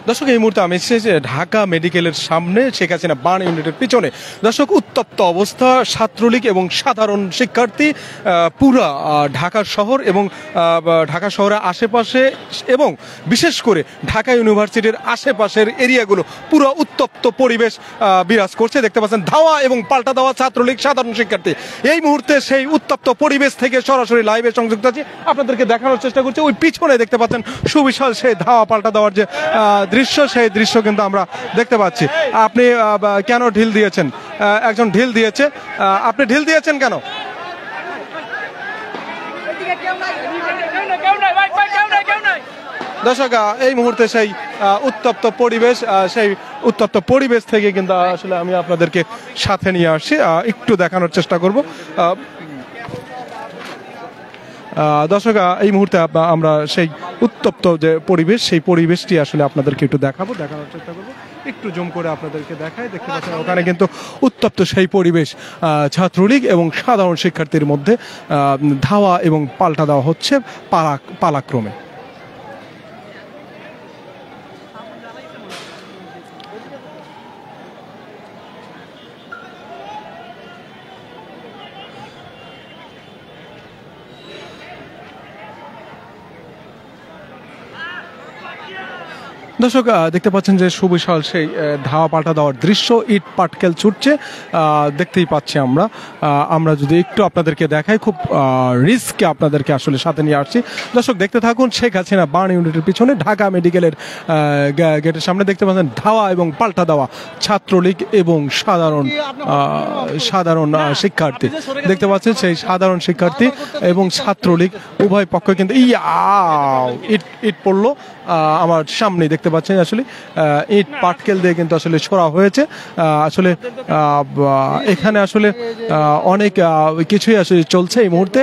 দর্শক, এই মুহূর্তে আমি এসেছি ঢাকা মেডিকেলের সামনে, শেখ হাসিনা বার্ন ইউনিটের পিছনে। দর্শক, উত্তপ্ত অবস্থা, ছাত্রলীগ এবং সাধারণ শিক্ষার্থী পুরা ঢাকা শহর এবং ঢাকা শহরের আশেপাশে এবং বিশেষ করে ঢাকা ইউনিভার্সিটির আশেপাশের এরিয়াগুলো পুরো উত্তপ্ত পরিবেশ বিরাজ করছে। দেখতে পাচ্ছেন ধাওয়া এবং পাল্টা দেওয়া ছাত্রলীগ সাধারণ শিক্ষার্থী। এই মুহূর্তে সেই উত্তপ্ত পরিবেশ থেকে সরাসরি লাইভে সংযুক্ত আছি, আপনাদেরকে দেখানোর চেষ্টা করছি। ওই পিছনে দেখতে পাচ্ছেন সুবিশাল সেই ধাওয়া পাল্টা দেওয়ার যে দৃশ্য, সেই দৃশ্য কিন্তু আমরা দেখতে পাচ্ছি। আপনি কেন ঢিল দিয়েছেন? একজন ঢিল দিয়েছে। আপনি ঢিল দিয়েছেন কেন? দর্শক, এই মুহূর্তে সেই উত্তপ্ত পরিবেশ থেকে কিন্তু আসলে আমি আপনাদেরকে সাথে নিয়ে আসছি, একটু দেখানোর চেষ্টা করব। দর্শক, এই মুহূর্তে আমরা সেই উত্তপ্ত যে পরিবেশ, সেই পরিবেশটি আসলে আপনাদেরকে একটু দেখানোর চেষ্টা করবো। একটু জুম করে আপনাদেরকে দেখাই। দেখতে পাচ্ছেন ওখানে কিন্তু উত্তপ্ত সেই পরিবেশ, ছাত্রলীগ এবং সাধারণ শিক্ষার্থীর মধ্যে ধাওয়া এবং পাল্টা দেওয়া হচ্ছে পালাক্রমে। দর্শক, দেখতে পাচ্ছেন যে সুবিশাল সেই ধাওয়া পাল্টা দেওয়ার দৃশ্য, ইট পাটকেল ছুটছে, দেখতেই পাচ্ছি আমরা যদি একটু আপনাদেরকে দেখাই, খুব রিস্কে আপনাদেরকে আসলে সাথে নিয়ে আসছি। দর্শক, দেখতে থাকুন। শেখ হাসিনা বার্ন ইউনিটের পিছনে ঢাকা মেডিকেলের গেটের সামনে দেখতে পাচ্ছেন ধাওয়া এবং পাল্টা দেওয়া ছাত্রলীগ এবং সাধারণ শিক্ষার্থী। দেখতে পাচ্ছেন সেই সাধারণ শিক্ষার্থী এবং ছাত্রলীগ উভয় পক্ষ কিন্তু ইট পড়লো আমার সামনে। দেখতে পাচ্ছেন আসলে ইট পাটকেল দিয়ে কিন্তু আসলে ছোড়া হয়েছে। আসলে এখানে আসলে অনেক কিছুই আসলে চলছে। এই মুহূর্তে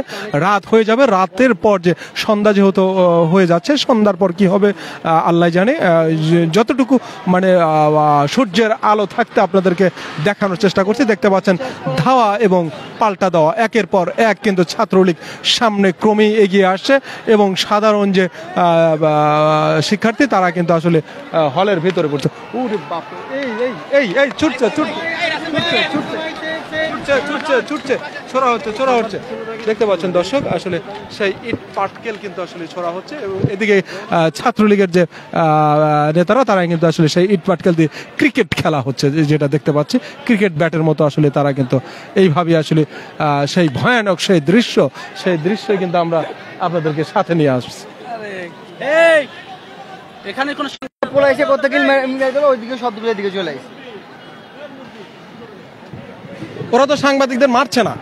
রাত হয়ে যাবে, রাতের পর যে সন্ধ্যা যেহেতু হয়ে যাচ্ছে, সন্ধ্যার পর কি হবে আল্লাহ জানে। যতটুকু মানে সূর্যের আলো থাকতে আপনাদেরকে দেখানোর চেষ্টা করছি। দেখতে পাচ্ছেন ধাওয়া এবং পাল্টা দেওয়া একের পর এক কিন্তু ছাত্রলীগ সামনে ক্রমেই এগিয়ে আসছে এবং সাধারণ যে শিক্ষার্থী তারা কিন্তু আসলে হলের ভিতরে পড়ছে। ওরে বাপ, এই ছুটছে, ছোড়া হচ্ছে। দেখতে পাচ্ছেন দর্শক, আসলে সেই ইট পাটকেল কিন্তু আসলে ছোড়া হচ্ছে এবং এদিকে ছাত্রলীগের যে নেতারা তারা কিন্তু আসলে সেই ইট পাটকেল দিয়ে ক্রিকেট খেলা হচ্ছে, যেটা দেখতে পাচ্ছি ক্রিকেট ব্যাটের মতো আসলে তারা কিন্তু এইভাবে আসলে সেই ভয়ানক সেই দৃশ্য কিন্তু আমরা আপনাদেরকে সাথে নিয়ে আসছি। এখানে কোন পোলাইছে কত কিল মিলাই দিল, ওইদিকে শব্দগুলোর দিকে চলে আসে। ওরা তো সাংবাদিকদের মারছে না।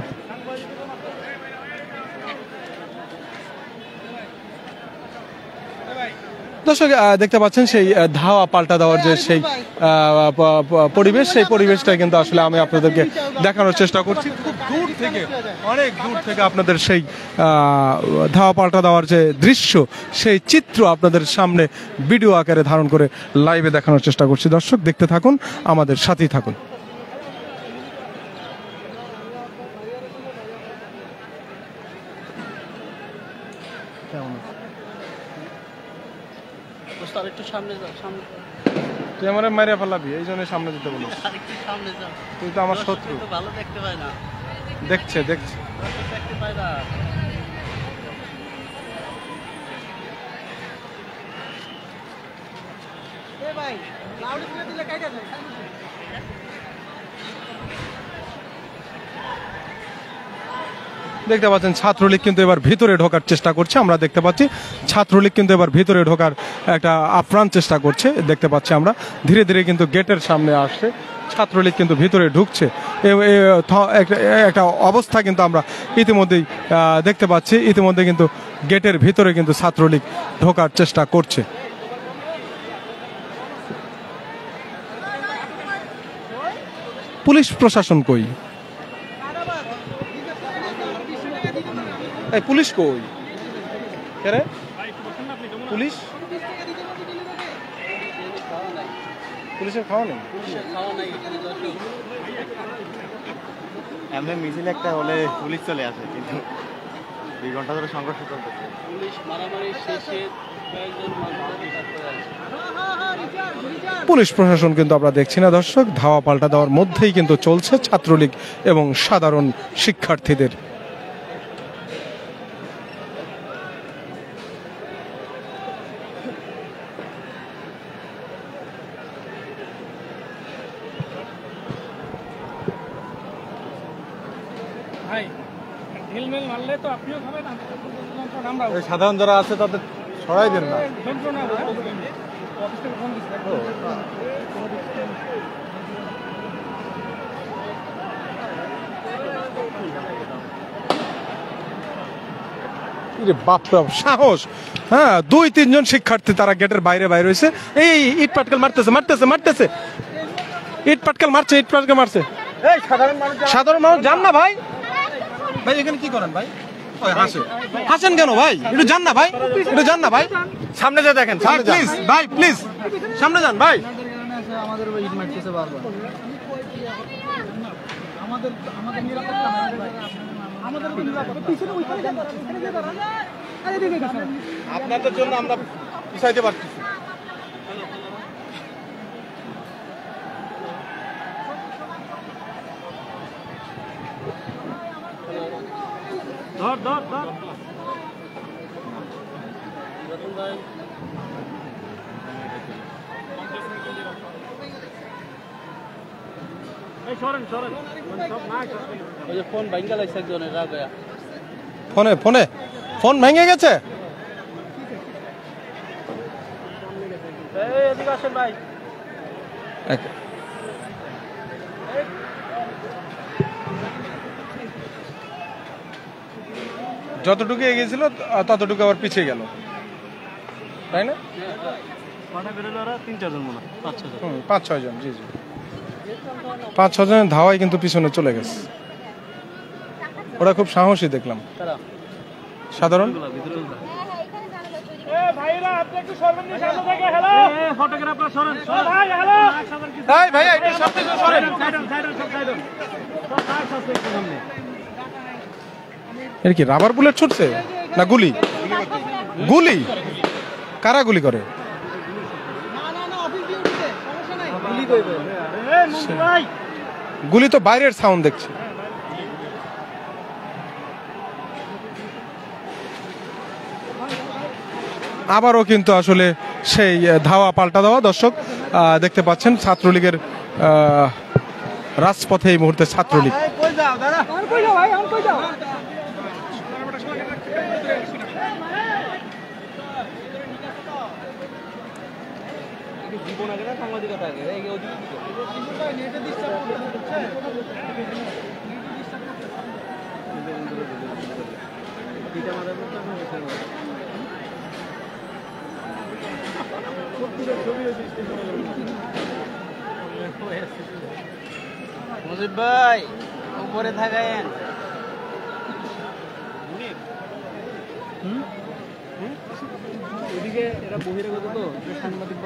দর্শক, দেখতে পাচ্ছেন সেই ধাওয়া পাল্টা দেওয়ার যে সেই পরিবেশ, সেই পরিবেশটা কিন্তু আসলে আমি আপনাদেরকে দেখানোর চেষ্টা করছি খুব দূর থেকে, অনেক দূর থেকে আপনাদের সেই ধাওয়া পাল্টা দেওয়ার যে দৃশ্য, সেই চিত্র আপনাদের সামনে ভিডিও আকারে ধারণ করে লাইভে দেখানোর চেষ্টা করছি। দর্শক, দেখতে থাকুন, আমাদের সাথেই থাকুন। একটু সামনে যাও, সামনে। তুই আমার মারিয়া ফেলাবি, এই জন্য সামনে যেতে বলিস। সামনে যাও, তুই তো আমার শত্রু। ভালো দেখতে পায় না। দেখছে দেখতে পায় না। ভাই লাউড স্পিকার দিলে কাইটা যায়। দেখতে পাচ্ছেন ছাত্রলীগ কিন্তু এবার ভিতরে ঢোকার চেষ্টা করছে। আমরা দেখতে পাচ্ছি ছাত্রলীগ কিন্তু এবার ভিতরে ঢোকার একটা আপ্রাণ চেষ্টা করছে। দেখতে পাচ্ছি আমরা ধীরে ধীরে কিন্তু গেটের সামনে আসছে, ছাত্রলীগ কিন্তু ভিতরে ঢুকছে। একটা অবস্থা কিন্তু আমরা ইতিমধ্যেই দেখতে পাচ্ছি। ইতিমধ্যে কিন্তু গেটের ভিতরে কিন্তু ছাত্রলীগ ঢোকার চেষ্টা করছে। পুলিশ প্রশাসন কই? এই পুলিশ কই? কে পুলিশ? পুলিশের খাওয়া নেই। এমনি মিছিল একটা হলে পুলিশ চলে আসে, কিন্তু 2 ঘন্টা ধরে সংঘর্ষ চলতেছে। পুলিশ মারামারি শেষে কয়েকজন মানুষ পুলিশ প্রশাসন কিন্তু আমরা দেখছি না দর্শক, ধাওয়া পাল্টা দেওয়ার মধ্যেই কিন্তু চলছে ছাত্রলীগ এবং সাধারণ শিক্ষার্থীদের। সাধারণ যারা আছে তাদের সরাই দেন না। বাপরে বাপ, সাহস! হ্যাঁ, 2-3 জন শিক্ষার্থী তারা গেটের বাইরে বাইরে হয়েছে, এই ইট পাটকেল মারতেছে, ইট পাটকেল মারছে। এই সাধারণ মানুষ যান না ভাই, এখানে কি করেন ভাই? হাসেন কেন ভাই? একটু যান না ভাই, সামনে যা দেখেন, সামনে যান। প্লিজ সামনে যান ভাই। আমাদের ইট মারতেছে বারবার। আমাদের নিরাপত্তা নাই ভাই। আমাদের নিরাপত্তা পিছনে ওইখানে যান, ওইখানে যান। আরে দেখে গেছেন আপনাদের জন্য আমরা পিছাইতে পারছি। ধর রতন ভাই, ওই যে ফোন ভাঙ্গা লাগছে একজনের রাগ হইয়া। ফোন ভেঙে গেছে। এদিকে আসেন ভাই। যতটুকু এগিয়েছিল ততটুকু আবার পিছিয়ে গেল, তাই না? কটা বেরোলো ওরা? 3-4 জন মনে হয়, 5-6 জন। 5-6 জন, জি 5-6 জনের ধাওয়ায় কিন্তু পিছনে চলে গেছে। ওরা খুব সাহসী দেখলাম। তারা সাধারণ এর কি রাবার বুলেট ছুটছে না গুলি? কারা গুলি করে? গুলি তো বাইরের সাউন্ড দেখছি। আবারও কিন্তু আসলে সেই ধাওয়া পাল্টা দেওয়া দর্শক দেখতে পাচ্ছেন। ছাত্রলীগের রাজপথে এই মুহূর্তে ছাত্রলীগ। মুজিব ভাই উপরে থাকেন। এদিকে এরা বহিরাগত তো সাংবাদিক